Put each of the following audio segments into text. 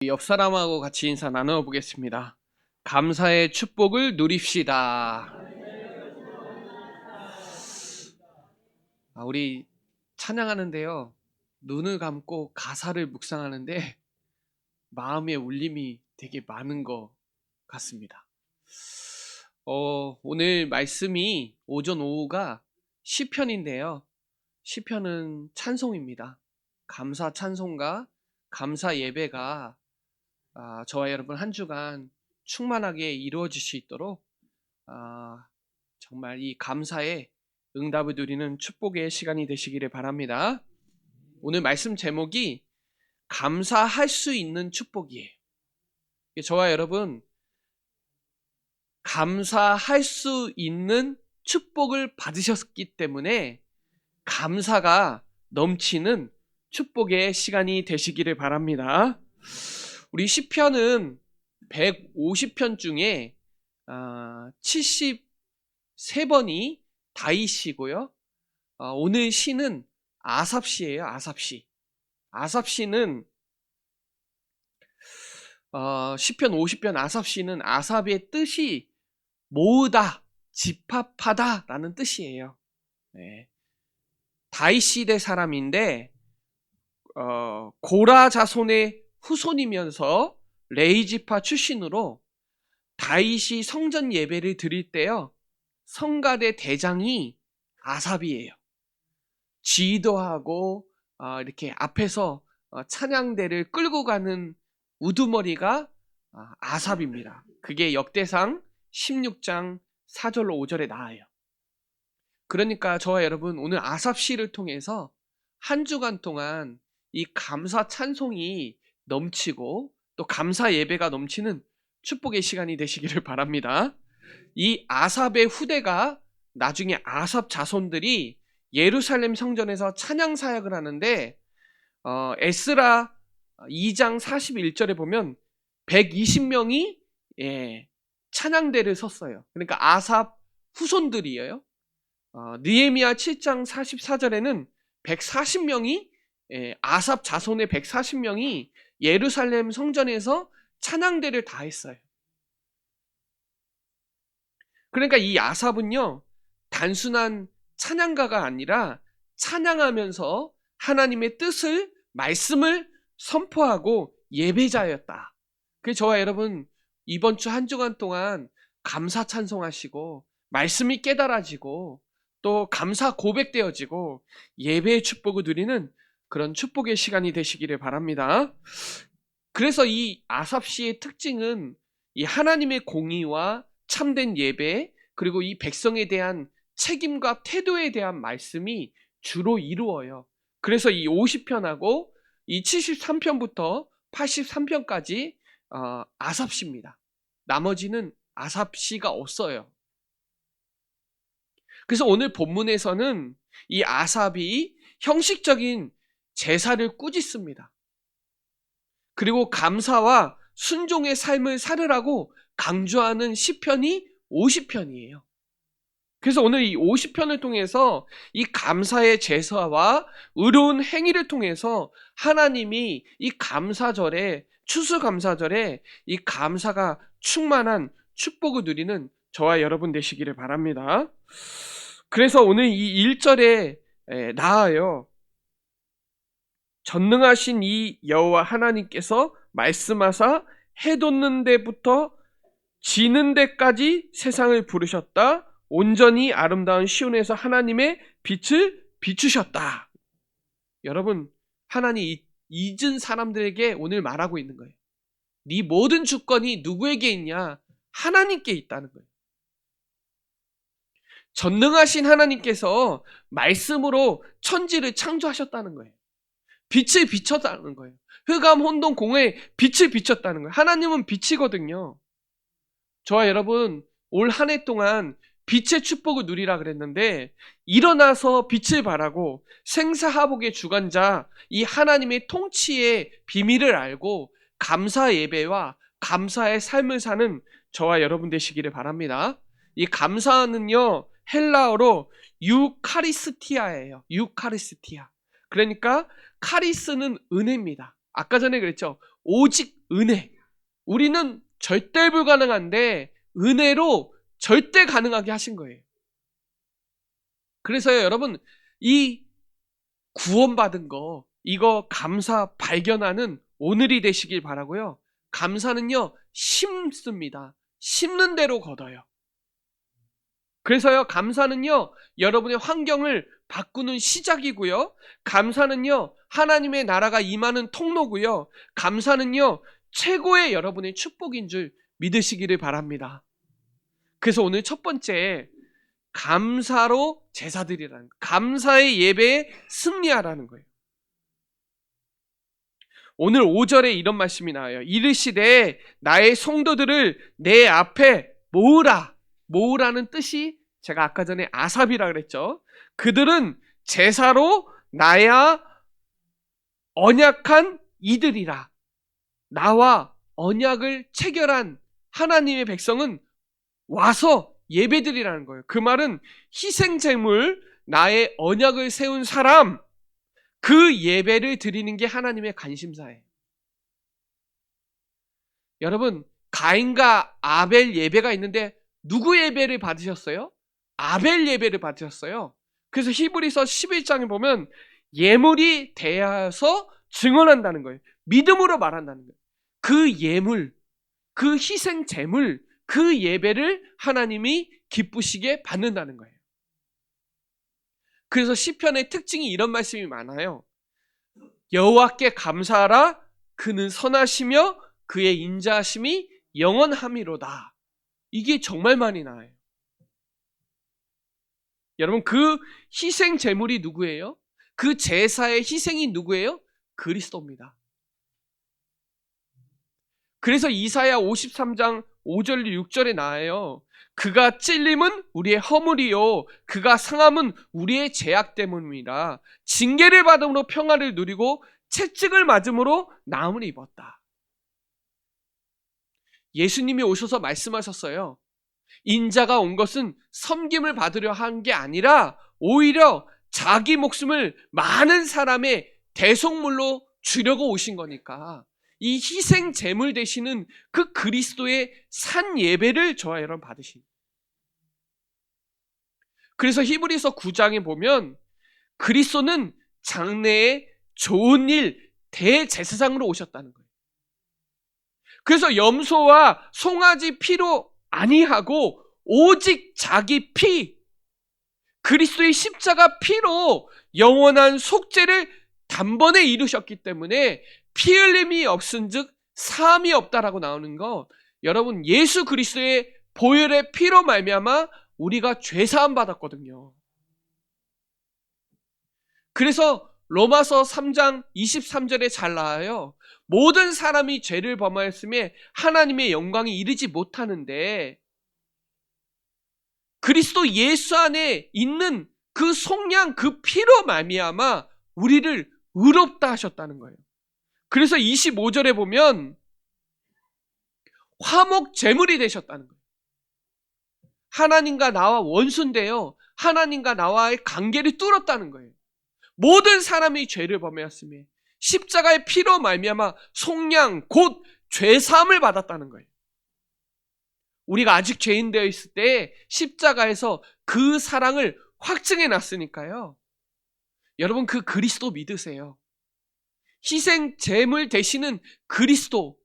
옆 사람하고 같이 인사 나누어 보겠습니다. 감사의 축복을 누립시다. 우리 찬양하는데요. 눈을 감고 가사를 묵상하는데 마음의 울림이 되게 많은 것 같습니다. 오늘 말씀이 오전 오후가 시편인데요. 시편은 찬송입니다. 감사 찬송과 감사 예배가 저와 여러분 한 주간 충만하게 이루어질 수 있도록 정말 이 감사의 응답을 누리는 축복의 시간이 되시기를 바랍니다. 오늘 말씀 제목이 감사할 수 있는 축복이에요. 저와 여러분 감사할 수 있는 축복을 받으셨기 때문에 감사가 넘치는 축복의 시간이 되시기를 바랍니다. 우리 시편은 150편 중에 73번이 다윗시고요. 오늘 시는 아삽시예요. 아삽시. 아삽시는 시편 50편 아삽시는 아삽의 뜻이 모으다, 집합하다 라는 뜻이에요. 네. 다윗 시대 사람인데 고라 자손의 후손이면서 레이지파 출신으로 다윗이 성전 예배를 드릴 때요, 성가대 대장이 아삽이에요. 지도하고 이렇게 앞에서 찬양대를 끌고 가는 우두머리가 아삽입니다. 그게 역대상 16장 4절로 5절에 나와요. 그러니까 저와 여러분 오늘 아삽시를 통해서 한 주간 동안 이 감사 찬송이 넘치고 또 감사 예배가 넘치는 축복의 시간이 되시기를 바랍니다. 이 아삽의 후대가 나중에 아삽 자손들이 예루살렘 성전에서 찬양 사역을 하는데 에스라 2장 41절에 보면 120명이 찬양대를 섰어요. 그러니까 아삽 후손들이에요. 느헤미야 7장 44절에는 140명이 아삽 자손의 140명이 예루살렘 성전에서 찬양대를 다 했어요. 그러니까 이 아삽은요, 단순한 찬양가가 아니라 찬양하면서 하나님의 뜻을, 말씀을 선포하고 예배자였다. 그래서 저와 여러분 이번 주 한 주간 동안 감사 찬송하시고 말씀이 깨달아지고 또 감사 고백되어지고 예배의 축복을 누리는 그런 축복의 시간이 되시기를 바랍니다. 그래서 이 아삽시의 특징은 이 하나님의 공의와 참된 예배, 그리고 이 백성에 대한 책임과 태도에 대한 말씀이 주로 이루어요. 그래서 이 50편하고 이 73편부터 83편까지 아삽시입니다. 나머지는 아삽시가 없어요. 그래서 오늘 본문에서는 이 아삽이 형식적인 제사를 꾸짖습니다. 그리고 감사와 순종의 삶을 살으라고 강조하는 시편이 50편이에요. 그래서 오늘 이 50편을 통해서 이 감사의 제사와 의로운 행위를 통해서 하나님이 이 감사절에, 추수감사절에 이 감사가 충만한 축복을 누리는 저와 여러분 되시기를 바랍니다. 그래서 오늘 이 1절에 나아요. 전능하신 이 여호와 하나님께서 말씀하사 해 돋는 데부터 지는 데까지 세상을 부르셨다. 온전히 아름다운 시온에서 하나님의 빛을 비추셨다. 여러분, 하나님 잊은 사람들에게 오늘 말하고 있는 거예요. 네 모든 주권이 누구에게 있냐? 하나님께 있다는 거예요. 전능하신 하나님께서 말씀으로 천지를 창조하셨다는 거예요. 빛을 비췄다는 거예요. 흑암, 혼돈, 공에 빛을 비췄다는 거예요. 하나님은 빛이거든요. 저와 여러분 올 한 해 동안 빛의 축복을 누리라 그랬는데 일어나서 빛을 발하고 생사하복의 주관자 이 하나님의 통치의 비밀을 알고 감사 예배와 감사의 삶을 사는 저와 여러분 되시기를 바랍니다. 이 감사는요, 헬라어로 유카리스티아예요. 유카리스티아. 그러니까 카리스는 은혜입니다. 아까 전에 그랬죠. 오직 은혜. 우리는 절대 불가능한데 은혜로 절대 가능하게 하신 거예요. 그래서요, 여러분, 이 구원받은 거, 이거 감사 발견하는 오늘이 되시길 바라고요. 감사는요, 심습니다. 심는 대로 거둬요. 그래서요, 감사는요, 여러분의 환경을 바꾸는 시작이고요. 감사는요, 하나님의 나라가 임하는 통로고요. 감사는요, 최고의 여러분의 축복인 줄 믿으시기를 바랍니다. 그래서 오늘 첫 번째, 감사로 제사드리라는, 감사의 예배에 승리하라는 거예요. 오늘 5절에 이런 말씀이 나와요. 이르시되 나의 성도들을 내 앞에 모으라. 모으라는 뜻이 제가 아까 전에 아삽이라 그랬죠. 그들은 제사로 나야 언약한 이들이라. 나와 언약을 체결한 하나님의 백성은 와서 예배드리라는 거예요. 그 말은 희생제물, 나의 언약을 세운 사람, 그 예배를 드리는 게 하나님의 관심사예요. 여러분, 가인과 아벨 예배가 있는데 누구 예배를 받으셨어요? 아벨 예배를 받으셨어요. 그래서 히브리서 11장에 보면 예물이 대하여서 증언한다는 거예요. 믿음으로 말한다는 거예요. 그 예물, 그 희생 제물, 그 예배를 하나님이 기쁘시게 받는다는 거예요. 그래서 시편의 특징이 이런 말씀이 많아요. 여호와께 감사하라. 그는 선하시며 그의 인자하심이 영원함이로다. 이게 정말 많이 나와요. 여러분, 그 희생 제물이 누구예요? 그 제사의 희생이 누구예요? 그리스도입니다. 그래서 이사야 53장 5절 6절에 나와요. 그가 찔림은 우리의 허물이요 그가 상함은 우리의 죄악 때문이라. 징계를 받음으로 평화를 누리고 채찍을 맞음으로 나음을 입었다. 예수님이 오셔서 말씀하셨어요. 인자가 온 것은 섬김을 받으려 한 게 아니라 오히려 자기 목숨을 많은 사람의 대속물로 주려고 오신 거니까 이 희생 제물 되시는 그 그리스도의 산 예배를 저와 여러분 받으신. 그래서 히브리서 9장에 보면 그리스도는 장래에 좋은 일 대제사장으로 오셨다는 거예요. 그래서 염소와 송아지 피로 아니하고 오직 자기 피, 그리스도의 십자가 피로 영원한 속죄를 단번에 이루셨기 때문에 피 흘림이 없은즉 사함이 없다라고 나오는 거, 여러분 예수 그리스도의 보혈의 피로 말미암아 우리가 죄 사함 받았거든요. 그래서 로마서 3장 23절에 잘 나와요. 모든 사람이 죄를 범하였음에 하나님의 영광이 이르지 못하는데 그리스도 예수 안에 있는 그 속량, 그 피로 말미암아 우리를 의롭다 하셨다는 거예요. 그래서 25절에 보면 화목 제물이 되셨다는 거예요. 하나님과 나와 원수인데요, 하나님과 나와의 관계를 뚫었다는 거예요. 모든 사람이 죄를 범하였으며 십자가의 피로 말미암아 속량 곧 죄사함을 받았다는 거예요. 우리가 아직 죄인 되어 있을 때 십자가에서 그 사랑을 확증해 놨으니까요. 여러분, 그 그리스도 믿으세요. 희생 제물 되시는 그리스도.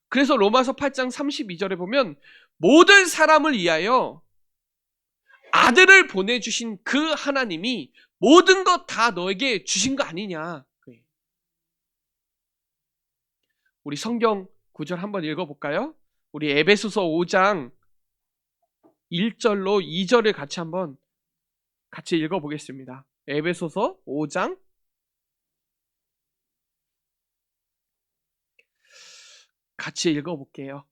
그래서 로마서 8장 32절에 보면 모든 사람을 위하여 아들을 보내주신 그 하나님이 모든 것 다 너에게 주신 거 아니냐. 우리 성경 구절 한번 읽어볼까요? 우리 에베소서 5장 1절로 2절을 같이 읽어보겠습니다. 에베소서 5장 같이 읽어볼게요.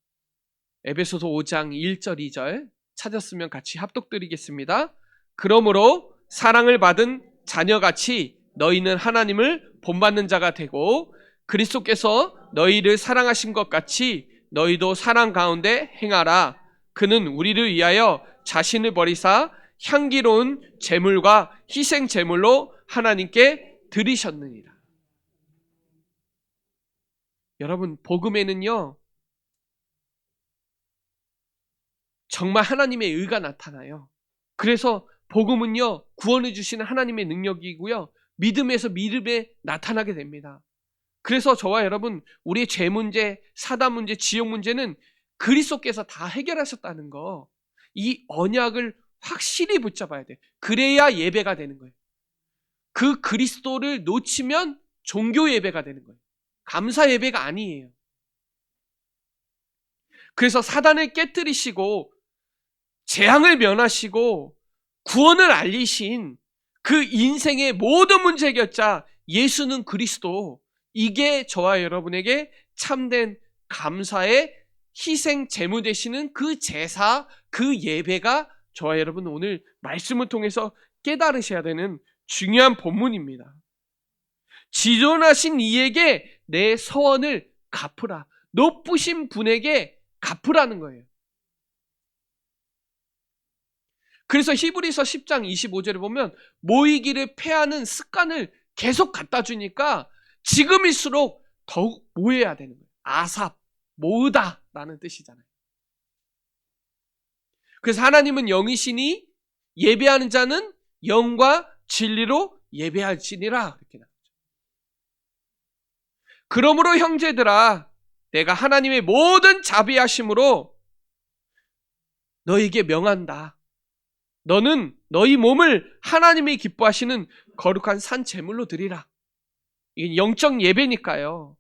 에베소서 5장 1절 2절 찾았으면 같이 합독드리겠습니다. 그러므로 사랑을 받은 자녀같이 너희는 하나님을 본받는 자가 되고 그리스도께서 너희를 사랑하신 것 같이 너희도 사랑 가운데 행하라. 그는 우리를 위하여 자신을 버리사 향기로운 제물과 희생 제물로 하나님께 드리셨느니라. 여러분, 복음에는요, 정말 하나님의 의가 나타나요. 그래서 복음은요, 구원해 주시는 하나님의 능력이고요, 믿음에서 믿음에 나타나게 됩니다. 그래서 저와 여러분, 우리의 죄 문제, 사단 문제, 지옥 문제는 그리스도께서 다 해결하셨다는 거, 이 언약을 확실히 붙잡아야 돼. 그래야 예배가 되는 거예요. 그 그리스도를 놓치면 종교 예배가 되는 거예요. 감사 예배가 아니에요. 그래서 사단을 깨뜨리시고 재앙을 면하시고 구원을 알리신 그 인생의 모든 문제 해결자 예수는 그리스도, 이게 저와 여러분에게 참된 감사의 희생 제무 되시는 그 제사, 그 예배가 저와 여러분 오늘 말씀을 통해서 깨달으셔야 되는 중요한 본문입니다. 지존하신 이에게 내 서원을 갚으라. 높으신 분에게 갚으라는 거예요. 그래서 히브리서 10장 25절에 보면 모이기를 패하는 습관을 계속 갖다 주니까 지금일수록 더욱 모여야 되는 거예요. 아삽, 모으다 라는 뜻이잖아요. 그래서 하나님은 영이시니 예배하는 자는 영과 진리로 예배할지니라, 이렇게 나오죠. 그러므로 형제들아, 내가 하나님의 모든 자비하심으로 너에게 명한다. 너는 너희 몸을 하나님이 기뻐하시는 거룩한 산 제물로 드리라. 이게 영적 예배니까요.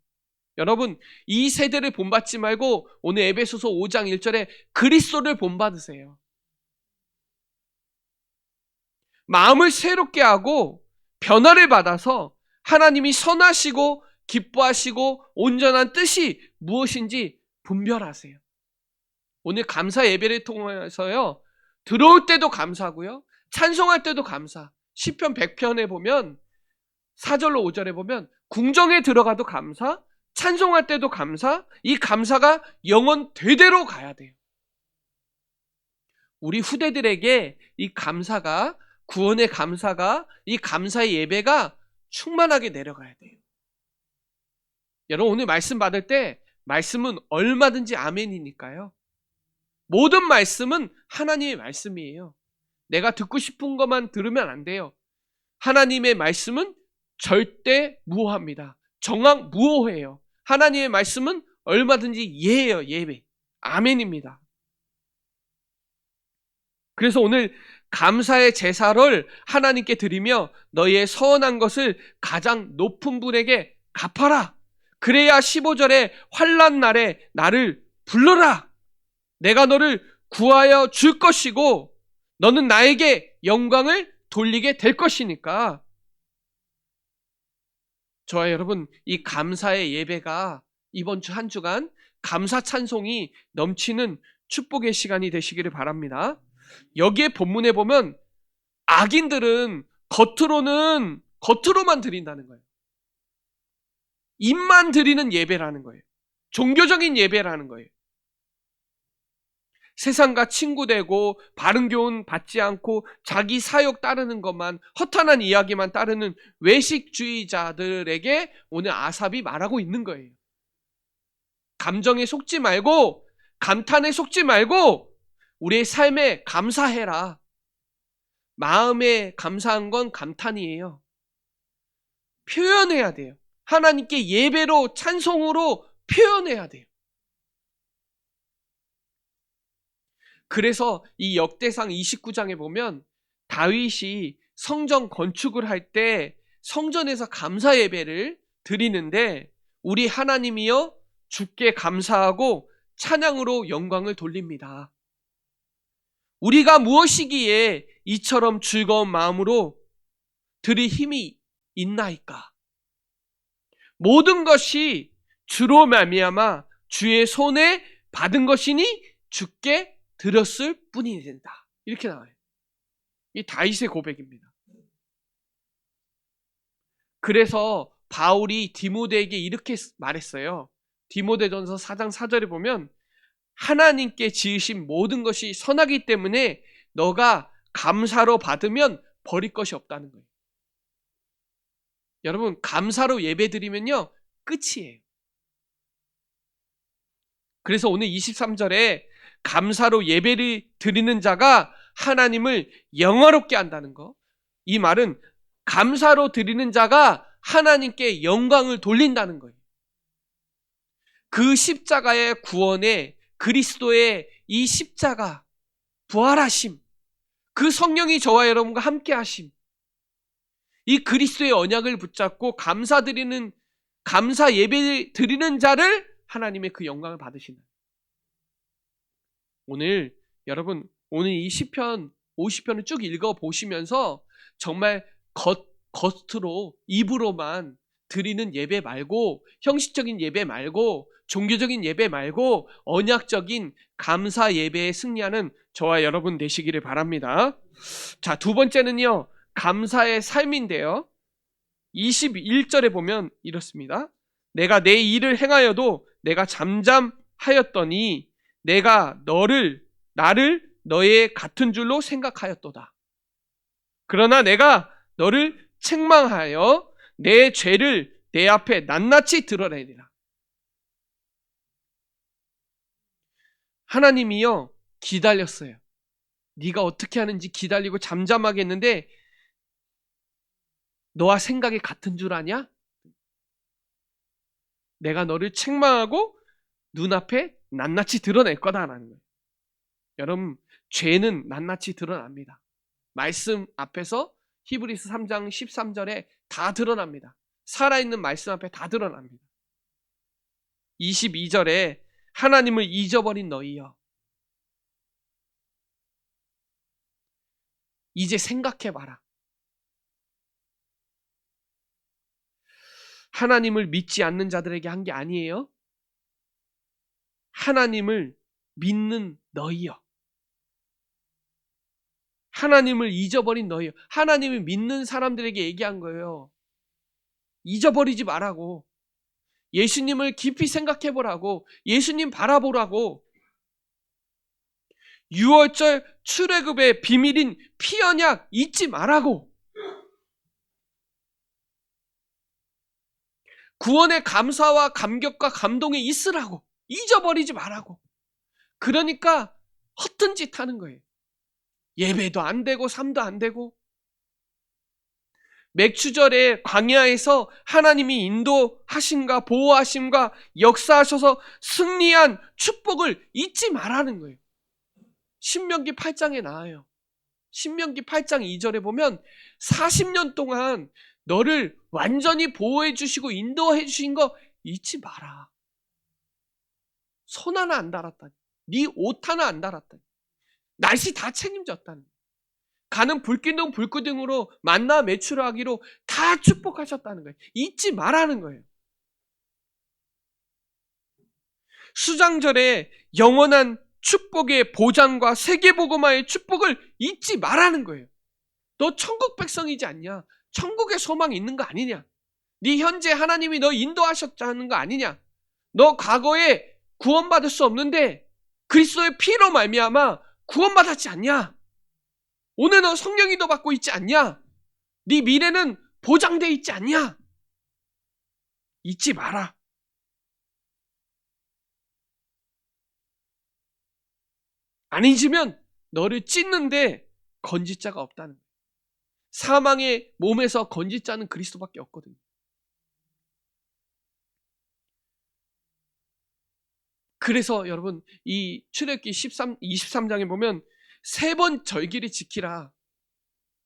여러분, 이 세대를 본받지 말고 오늘 에베소서 5장 1절에 그리스도를 본받으세요. 마음을 새롭게 하고 변화를 받아서 하나님이 선하시고 기뻐하시고 온전한 뜻이 무엇인지 분별하세요. 오늘 감사 예배를 통해서요, 들어올 때도 감사하고요, 찬송할 때도 감사. 시편 100편에 보면 4절로 5절에 보면 궁정에 들어가도 감사, 찬송할 때도 감사, 이 감사가 영원 되대로 가야 돼요. 우리 후대들에게 이 감사가, 구원의 감사가, 이 감사의 예배가 충만하게 내려가야 돼요. 여러분, 오늘 말씀 받을 때 말씀은 얼마든지 아멘이니까요. 모든 말씀은 하나님의 말씀이에요. 내가 듣고 싶은 것만 들으면 안 돼요. 하나님의 말씀은 절대 무오합니다. 정확 무오해요. 하나님의 말씀은 얼마든지 예예요. 예배. 아멘입니다. 그래서 오늘 감사의 제사를 하나님께 드리며 너희의 서원한 것을 가장 높은 분에게 갚아라. 그래야 15절에 환난 날에 나를 불러라. 내가 너를 구하여 줄 것이고 너는 나에게 영광을 돌리게 될 것이니까. 저와 여러분, 이 감사의 예배가 이번 주 한 주간 감사 찬송이 넘치는 축복의 시간이 되시기를 바랍니다. 여기에 본문에 보면 악인들은 겉으로만 드린다는 거예요. 입만 드리는 예배라는 거예요. 종교적인 예배라는 거예요. 세상과 친구되고 바른 교훈 받지 않고 자기 사욕 따르는 것만, 허탄한 이야기만 따르는 외식주의자들에게 오늘 아삽이 말하고 있는 거예요. 감정에 속지 말고, 감탄에 속지 말고 우리의 삶에 감사해라. 마음에 감사한 건 감탄이에요. 표현해야 돼요. 하나님께 예배로, 찬송으로 표현해야 돼요. 그래서 이 역대상 29장에 보면 다윗이 성전 건축을 할 때 성전에서 감사 예배를 드리는데 우리 하나님이여 주께 감사하고 찬양으로 영광을 돌립니다. 우리가 무엇이기에 이처럼 즐거운 마음으로 드릴 힘이 있나이까? 모든 것이 주로 말미암아 주의 손에 받은 것이니 주께 드렸을 뿐이 된다. 이렇게 나와요. 이 다윗의 고백입니다. 그래서 바울이 디모데에게 이렇게 말했어요. 디모데전서 4장 4절에 보면 하나님께 지으신 모든 것이 선하기 때문에 너가 감사로 받으면 버릴 것이 없다는 거예요. 여러분, 감사로 예배드리면요 끝이에요. 그래서 오늘 23절에 감사로 예배를 드리는 자가 하나님을 영화롭게 한다는 거. 이 말은 감사로 드리는 자가 하나님께 영광을 돌린다는 거예요. 그 십자가의 구원에 그리스도의 이 십자가, 부활하심, 그 성령이 저와 여러분과 함께 하심, 이 그리스도의 언약을 붙잡고 감사 예배 드리는 자를 하나님의 그 영광을 받으신다. 오늘 여러분, 오늘 이 시편 50편을 쭉 읽어보시면서 정말 겉으로 입으로만 드리는 예배 말고, 형식적인 예배 말고, 종교적인 예배 말고 언약적인 감사 예배에 승리하는 저와 여러분 되시기를 바랍니다. 자, 두 번째는요, 감사의 삶인데요. 21절에 보면 이렇습니다. 내가 내 일을 행하여도 내가 잠잠하였더니 내가 나를 너의 같은 줄로 생각하였도다. 그러나 내가 너를 책망하여 내 죄를 내 앞에 낱낱이 드러내리라. 하나님이요, 기다렸어요. 네가 어떻게 하는지 기다리고 잠잠하게 했는데 너와 생각이 같은 줄 아냐? 내가 너를 책망하고 눈앞에 낱낱이 드러낼 거다라는 거예요. 여러분, 죄는 낱낱이 드러납니다. 말씀 앞에서 히브리서 3장 13절에 다 드러납니다. 살아있는 말씀 앞에 다 드러납니다. 22절에 하나님을 잊어버린 너희여, 이제 생각해봐라. 하나님을 믿지 않는 자들에게 한 게 아니에요. 하나님을 믿는 너희여, 하나님을 잊어버린 너희여, 하나님을 믿는 사람들에게 얘기한 거예요. 잊어버리지 말라고, 예수님을 깊이 생각해보라고, 예수님 바라보라고, 6월절 출애굽의 비밀인 피언약 잊지 말라고, 구원의 감사와 감격과 감동에 있으라고, 잊어버리지 말라고. 그러니까 허튼 짓 하는 거예요. 예배도 안 되고 삶도 안 되고. 맥추절에 광야에서 하나님이 인도하심과 보호하심과 역사하셔서 승리한 축복을 잊지 말라는 거예요. 신명기 8장에 나와요. 신명기 8장 2절에 보면 40년 동안 너를 완전히 보호해 주시고 인도해 주신 거 잊지 마라. 손 하나 안 달았다니, 네 옷 하나 안 달았다니, 날씨 다 책임졌다니, 가는 불기둥 불기둥으로 만나 매출하기로 다 축복하셨다는 거예요. 잊지 말라는 거예요. 수장절에 영원한 축복의 보장과 세계복음화의 축복을 잊지 말라는 거예요. 너 천국 백성이지 않냐? 천국의 소망이 있는 거 아니냐? 네 현재 하나님이 너 인도하셨다는 거 아니냐? 너 과거에 구원받을 수 없는데 그리스도의 피로 말미암아 구원받았지 않냐? 오늘 너 성령이도 받고 있지 않냐? 네 미래는 보장돼 있지 않냐? 잊지 마라. 안 잊으면 너를 찢는데 건지자가 없다는 거예요. 사망의 몸에서 건지자는 그리스도밖에 없거든요. 그래서 여러분, 이 출애굽기 23장에 보면 3번 절기를 지키라.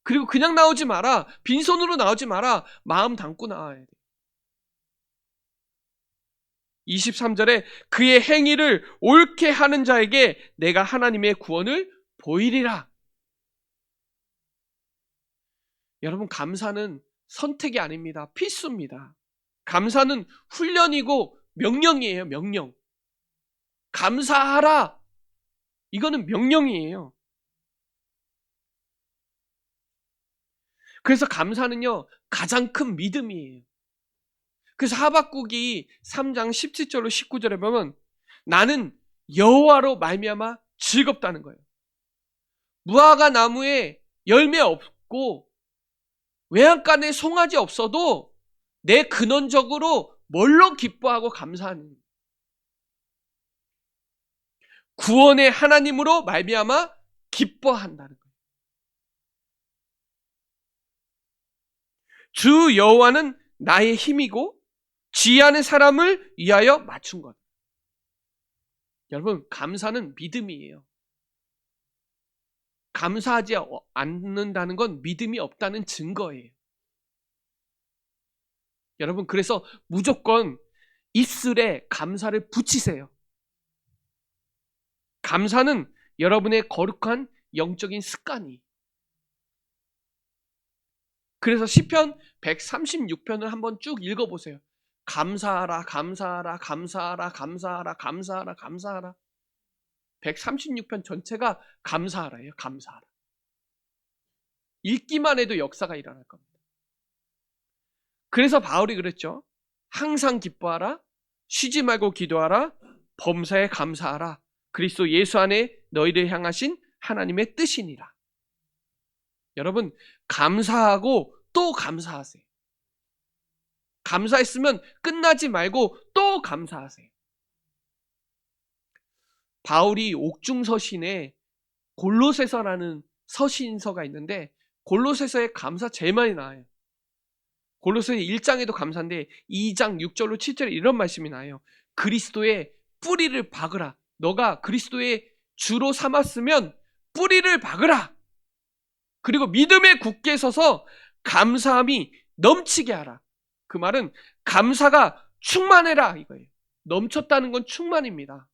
그리고 그냥 나오지 마라. 빈손으로 나오지 마라. 마음 담고 나와야 돼. 23절에 그의 행위를 옳게 하는 자에게 내가 하나님의 구원을 보이리라. 여러분, 감사는 선택이 아닙니다. 필수입니다. 감사는 훈련이고 명령이에요. 명령. 감사하라. 이거는 명령이에요. 그래서 감사는요, 가장 큰 믿음이에요. 그래서 하박국이 3장 17절로 19절에 보면 나는 여호와로 말미암아 즐겁다는 거예요. 무화과 나무에 열매 없고 외양간에 송아지 없어도 내 근원적으로 뭘로 기뻐하고 감사하는 거예요. 구원의 하나님으로 말미암아 기뻐한다는 거예요. 주 여호와는 나의 힘이고 지혜하는 사람을 위하여 맞춘 것. 여러분, 감사는 믿음이에요. 감사하지 않는다는 건 믿음이 없다는 증거예요. 여러분, 그래서 무조건 입술에 감사를 붙이세요. 감사는 여러분의 거룩한 영적인 습관이. 그래서 시편 136편을 한번 쭉 읽어보세요. 감사하라, 감사하라, 감사하라, 감사하라, 감사하라, 감사하라. 136편 전체가 감사하라예요. 감사하라. 읽기만 해도 역사가 일어날 겁니다. 그래서 바울이 그랬죠. 항상 기뻐하라, 쉬지 말고 기도하라, 범사에 감사하라. 그리스도 예수 안에 너희를 향하신 하나님의 뜻이니라. 여러분, 감사하고 또 감사하세요. 감사했으면 끝나지 말고 또 감사하세요. 바울이 옥중서신에 골로새서라는 서신서가 있는데 골로새서에 감사 제일 많이 나와요. 골로새 1장에도 감사인데 2장 6절로 7절에 이런 말씀이 나와요. 그리스도의 뿌리를 박으라. 너가 그리스도의 주로 삼았으면 뿌리를 박으라. 그리고 믿음에 굳게 서서 감사함이 넘치게 하라. 그 말은 감사가 충만해라 이거예요. 넘쳤다는 건 충만입니다.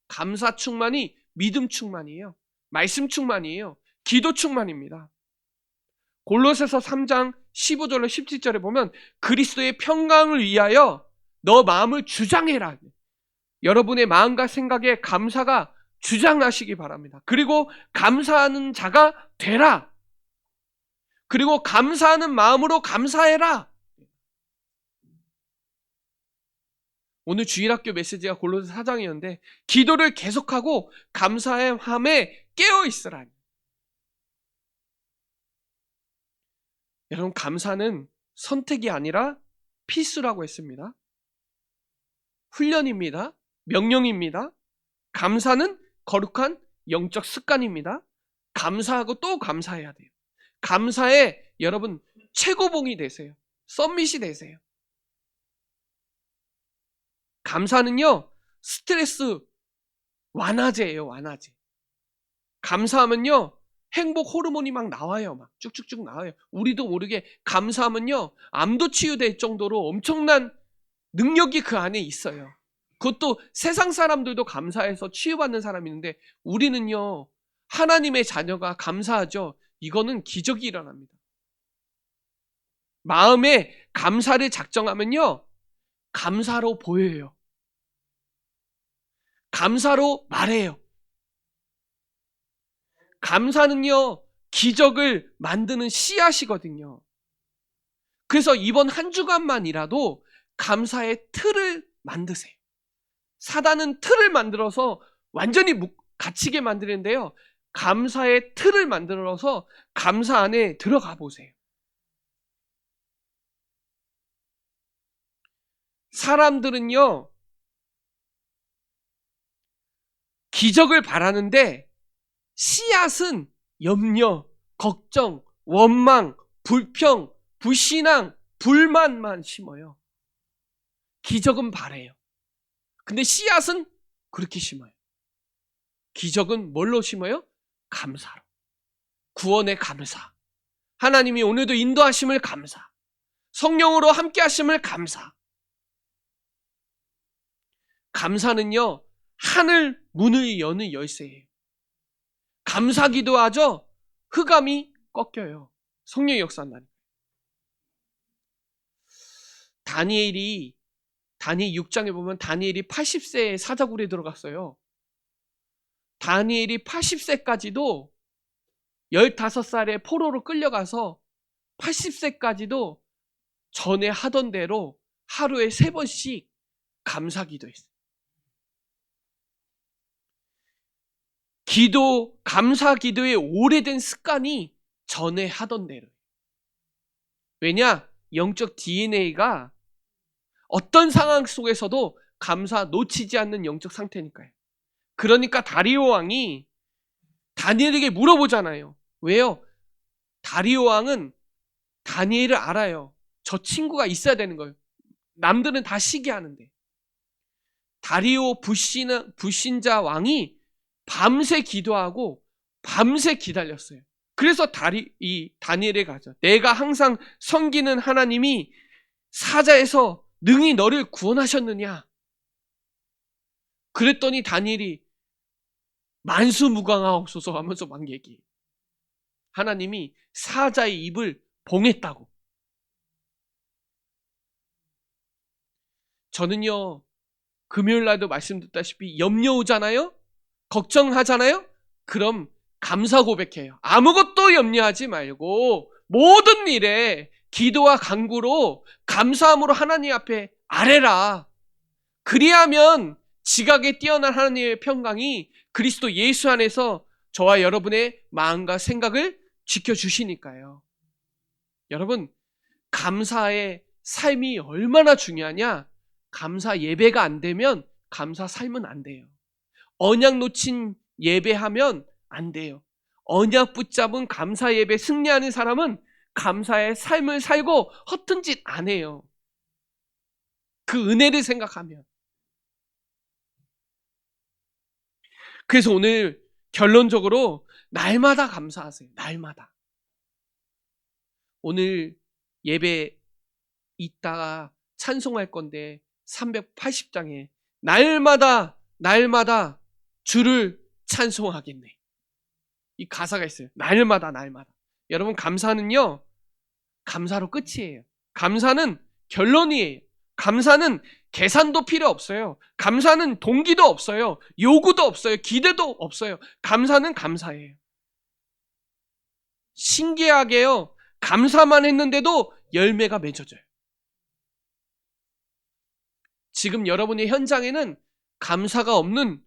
감사 충만이 믿음 충만이에요. 말씀 충만이에요. 기도 충만입니다. 골로새서 3장 15절로 17절에 보면 그리스도의 평강을 위하여 너 마음을 주장해라. 여러분의 마음과 생각에 감사가 주장하시기 바랍니다. 그리고 감사하는 자가 되라. 그리고 감사하는 마음으로 감사해라. 오늘 주일학교 메시지가 골로새 4장이었는데 기도를 계속하고 감사함에 깨어있으라. 여러분, 감사는 선택이 아니라 필수라고 했습니다. 훈련입니다. 명령입니다. 감사는 거룩한 영적 습관입니다. 감사하고 또 감사해야 돼요. 감사에 여러분 최고봉이 되세요. 썸밋이 되세요. 감사는요, 스트레스 완화제예요, 완화제. 감사하면요, 행복 호르몬이 막 나와요. 막 쭉쭉쭉 나와요. 우리도 모르게 감사하면요, 암도 치유될 정도로 엄청난 능력이 그 안에 있어요. 그것도 세상 사람들도 감사해서 치유받는 사람이 있는데 우리는요, 하나님의 자녀가 감사하죠. 이거는 기적이 일어납니다. 마음에 감사를 작정하면요, 감사로 보여요. 감사로 말해요. 감사는요, 기적을 만드는 씨앗이거든요. 그래서 이번 한 주간만이라도 감사의 틀을 만드세요. 사단은 틀을 만들어서 완전히 갇히게 만드는데요. 감사의 틀을 만들어서 감사 안에 들어가 보세요. 사람들은요, 기적을 바라는데 씨앗은 염려, 걱정, 원망, 불평, 불신앙, 불만만 심어요. 기적은 바래요. 근데 씨앗은 그렇게 심어요. 기적은 뭘로 심어요? 감사로. 구원의 감사. 하나님이 오늘도 인도하심을 감사. 성령으로 함께 하심을 감사. 감사는요, 하늘 문을 여는 열쇠예요. 감사기도 하죠. 흑암이 꺾여요. 성령의 역사한다니까. 다니엘 6장에 보면 다니엘이 80세에 사자굴에 들어갔어요. 다니엘이 80세까지도 15살에 포로로 끌려가서 80세까지도 전에 하던 대로 하루에 3번씩 감사기도 했어요. 기도, 감사 기도의 오래된 습관이 전에 하던 대로. 왜냐? 영적 DNA가 어떤 상황 속에서도 감사 놓치지 않는 영적 상태니까요. 그러니까 다리오 왕이 다니엘에게 물어보잖아요. 왜요? 다리오 왕은 다니엘을 알아요. 저 친구가 있어야 되는 거예요. 남들은 다 시기하는데. 다리오 불신자 왕이 밤새 기도하고 밤새 기다렸어요. 그래서 다니엘에 가죠. 내가 항상 섬기는 하나님이 사자에서 능히 너를 구원하셨느냐? 그랬더니 다니엘이 만수무강하옵소서 하면서 막 얘기해요. 하나님이 사자의 입을 봉했다고. 저는요, 금요일 날도 말씀드렸다시피 염려 오잖아요? 걱정하잖아요? 그럼 감사 고백해요. 아무것도 염려하지 말고 모든 일에 기도와 간구로 감사함으로 하나님 앞에 아뢰라. 그리하면 지각에 뛰어난 하나님의 평강이 그리스도 예수 안에서 저와 여러분의 마음과 생각을 지켜주시니까요. 여러분, 감사의 삶이 얼마나 중요하냐? 감사 예배가 안 되면 감사 삶은 안 돼요. 언약 놓친 예배하면 안 돼요. 언약 붙잡은 감사 예배 승리하는 사람은 감사의 삶을 살고 허튼 짓 안 해요. 그 은혜를 생각하면. 그래서 오늘 결론적으로 날마다 감사하세요. 날마다. 오늘 예배 이따가 찬송할 건데 380장에 날마다 주를 찬송하겠네. 이 가사가 있어요. 날마다. 여러분, 감사는요, 감사로 끝이에요. 감사는 결론이에요. 감사는 계산도 필요 없어요. 감사는 동기도 없어요. 요구도 없어요. 기대도 없어요. 감사는 감사예요. 신기하게요, 감사만 했는데도 열매가 맺어져요. 지금 여러분의 현장에는 감사가 없는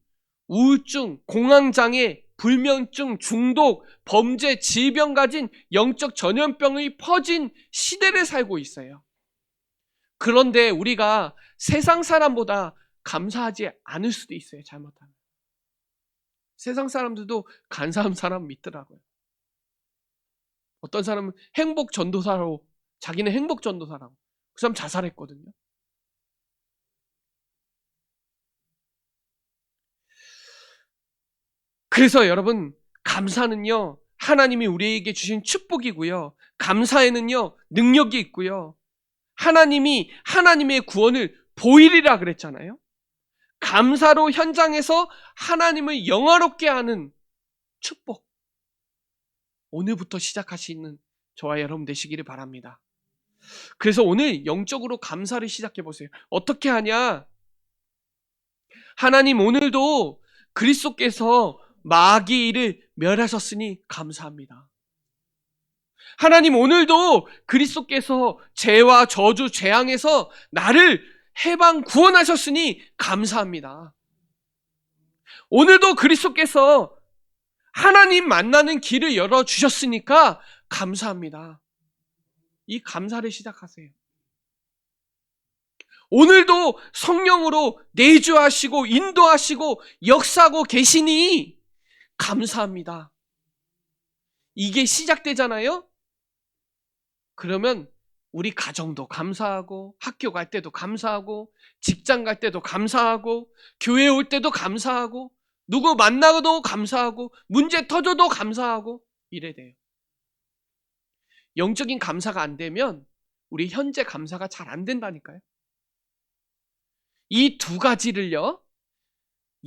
우울증, 공황장애, 불면증, 중독, 범죄, 질병 가진 영적 전염병이 퍼진 시대를 살고 있어요. 그런데 우리가 세상 사람보다 감사하지 않을 수도 있어요. 잘못하면. 세상 사람들도 간사한 사람 믿더라고요. 어떤 사람은 행복 전도사로, 자기는 행복 전도사라고. 그 사람 자살했거든요. 그래서 여러분, 감사는요, 하나님이 우리에게 주신 축복이고요. 감사에는요, 능력이 있고요. 하나님이 하나님의 구원을 보이리라 그랬잖아요. 감사로 현장에서 하나님을 영화롭게 하는 축복. 오늘부터 시작하시는 저와 여러분 되시기를 바랍니다. 그래서 오늘 영적으로 감사를 시작해 보세요. 어떻게 하냐? 하나님, 오늘도 그리스도께서 마귀를 멸하셨으니 감사합니다. 하나님, 오늘도 그리스도께서 죄와 저주, 재앙에서 나를 해방 구원하셨으니 감사합니다. 오늘도 그리스도께서 하나님 만나는 길을 열어주셨으니까 감사합니다. 이 감사를 시작하세요. 오늘도 성령으로 내주하시고 인도하시고 역사하고 계시니 감사합니다. 이게 시작되잖아요? 그러면 우리 가정도 감사하고, 학교 갈 때도 감사하고, 직장 갈 때도 감사하고, 교회 올 때도 감사하고, 누구 만나도 감사하고, 문제 터져도 감사하고, 이래 돼요. 영적인 감사가 안 되면 우리 현재 감사가 잘 안 된다니까요. 이 두 가지를요,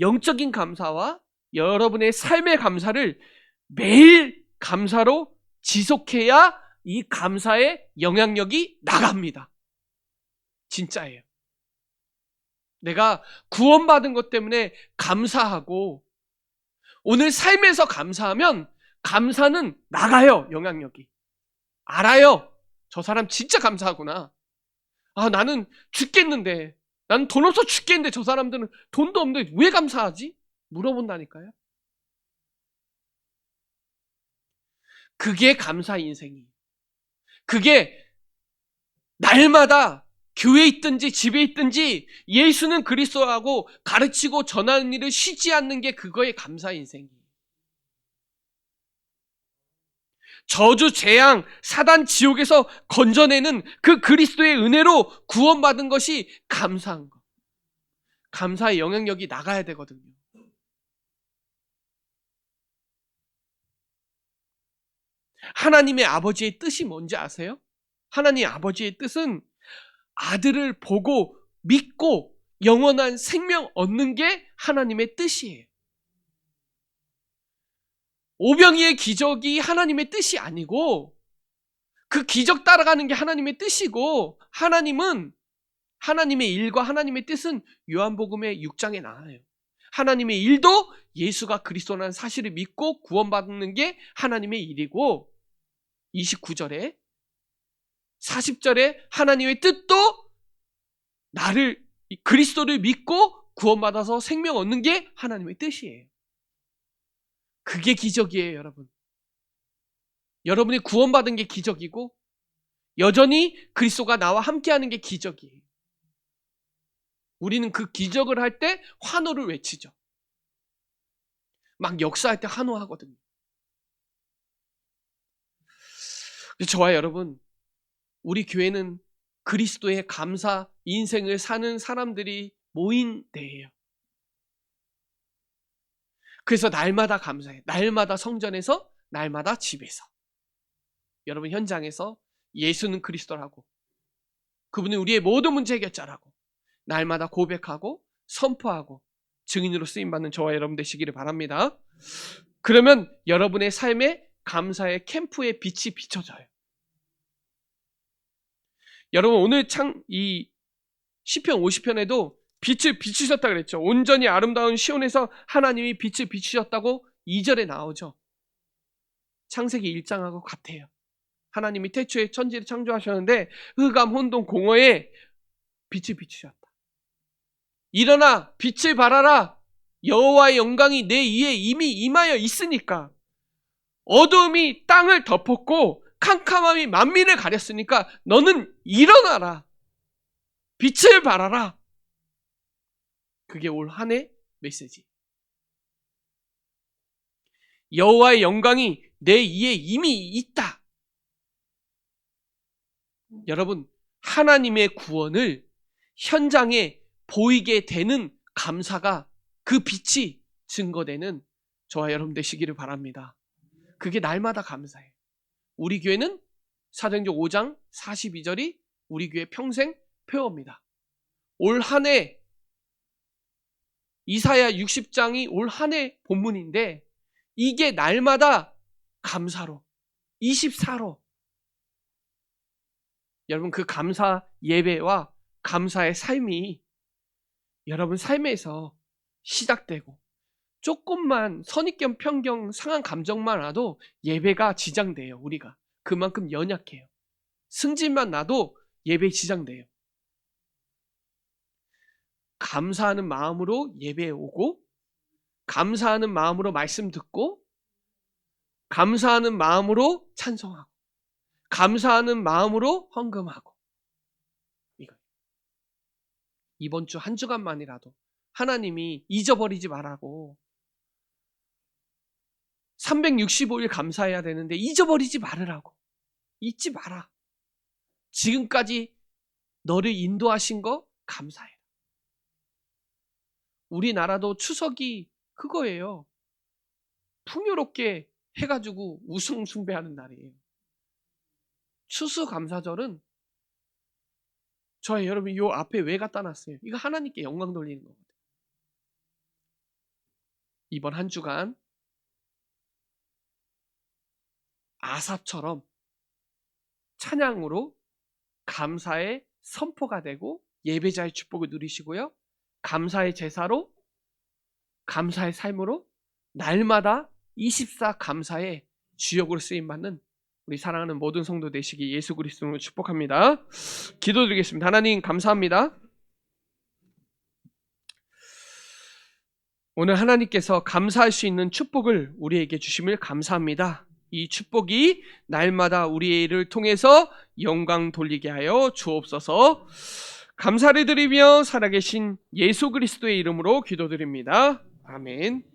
영적인 감사와 여러분의 삶의 감사를 매일 감사로 지속해야 이 감사의 영향력이 나갑니다. 진짜예요. 내가 구원받은 것 때문에 감사하고 오늘 삶에서 감사하면 감사는 나가요. 영향력이. 알아요. 저 사람 진짜 감사하구나. 아, 나는 죽겠는데, 나는 돈 없어 죽겠는데 저 사람들은 돈도 없는데 왜 감사하지? 물어본다니까요. 그게 감사 인생이에요. 그게 날마다 교회에 있든지 집에 있든지 예수는 그리스도라고 가르치고 전하는 일을 쉬지 않는 게 그거의 감사 인생이에요. 저주, 재앙, 사단, 지옥에서 건져내는 그 그리스도의 은혜로 구원받은 것이 감사한 것. 감사의 영향력이 나가야 되거든요. 하나님의 아버지의 뜻이 뭔지 아세요? 하나님 아버지의 뜻은 아들을 보고 믿고 영원한 생명 얻는 게 하나님의 뜻이에요. 오병이의 기적이 하나님의 뜻이 아니고 그 기적 따라가는 게 하나님의 뜻이고, 하나님의 일과 하나님의 뜻은 요한복음의 6장에 나와요. 하나님의 일도 예수가 그리스도라는 사실을 믿고 구원받는 게 하나님의 일이고, 29절에 40절에 하나님의 뜻도 그리스도를 믿고 구원받아서 생명 얻는 게 하나님의 뜻이에요. 그게 기적이에요, 여러분. 여러분이 구원받은 게 기적이고 여전히 그리스도가 나와 함께하는 게 기적이에요. 우리는 그 기적을 할 때 환호를 외치죠. 막 역사할 때 환호하거든요. 저와 여러분, 우리 교회는 그리스도의 감사 인생을 사는 사람들이 모인 데예요. 그래서 날마다 감사해요. 날마다 성전에서, 날마다 집에서. 여러분 현장에서 예수는 그리스도라고, 그분은 우리의 모든 문제 해결자라고 날마다 고백하고 선포하고 증인으로 쓰임받는 저와 여러분 되시기를 바랍니다. 그러면 여러분의 삶에 감사의 캠프의 빛이 비춰져요. 여러분 오늘 이 시편 50편에도 빛을 비추셨다 그랬죠. 온전히 아름다운 시온에서 하나님이 빛을 비추셨다고 2절에 나오죠. 창세기 1장하고 같아요. 하나님이 태초에 천지를 창조하셨는데 흑암 혼돈 공허에 빛을 비추셨다. 일어나 빛을 발하라. 여호와의 영광이 내 위에 이미 임하여 있으니까. 어두움이 땅을 덮었고 캄캄함이 만민을 가렸으니까 너는 일어나라. 빛을 발하라. 그게 올 한 해 메시지. 여호와의 영광이 내 위에 이미 있다. 여러분, 하나님의 구원을 현장에 보이게 되는 감사가, 그 빛이 증거되는 저와 여러분 되시기를 바랍니다. 그게 날마다 감사해요. 우리 교회는 사도행전 5장 42절이 우리 교회 평생 표어입니다. 올 한 해, 이사야 60장이 올 한 해 본문인데 이게 날마다 감사로, 24로. 여러분 그 감사 예배와 감사의 삶이 여러분 삶에서 시작되고, 조금만 선입견, 편견, 상한 감정만 와도 예배가 지장돼요. 우리가 그만큼 연약해요. 승진만 나도 예배에 지장돼요. 감사하는 마음으로 예배에 오고, 감사하는 마음으로 말씀 듣고, 감사하는 마음으로 찬송하고, 감사하는 마음으로 헌금하고. 이번 주 한 주간만이라도 하나님이 잊어버리지 말라고, 365일 감사해야 되는데 잊어버리지 말으라고. 잊지 마라. 지금까지 너를 인도하신 거 감사해. 우리나라도 추석이 그거예요. 풍요롭게 해가지고 우승 숭배하는 날이에요. 추수감사절은 저희 여러분 요 앞에 왜 갖다 놨어요? 이거 하나님께 영광 돌리는 거거든요. 이번 한 주간 아삽처럼 찬양으로 감사의 선포가 되고 예배자의 축복을 누리시고요. 감사의 제사로, 감사의 삶으로 날마다 24 감사의 주역으로 쓰임받는 우리 사랑하는 모든 성도 되시기 예수 그리스도로 축복합니다. 기도드리겠습니다. 하나님 감사합니다. 오늘 하나님께서 감사할 수 있는 축복을 우리에게 주심을 감사합니다. 이 축복이 날마다 우리를 통해서 영광 돌리게 하여 주옵소서. 감사를 드리며 살아계신 예수 그리스도의 이름으로 기도드립니다. 아멘.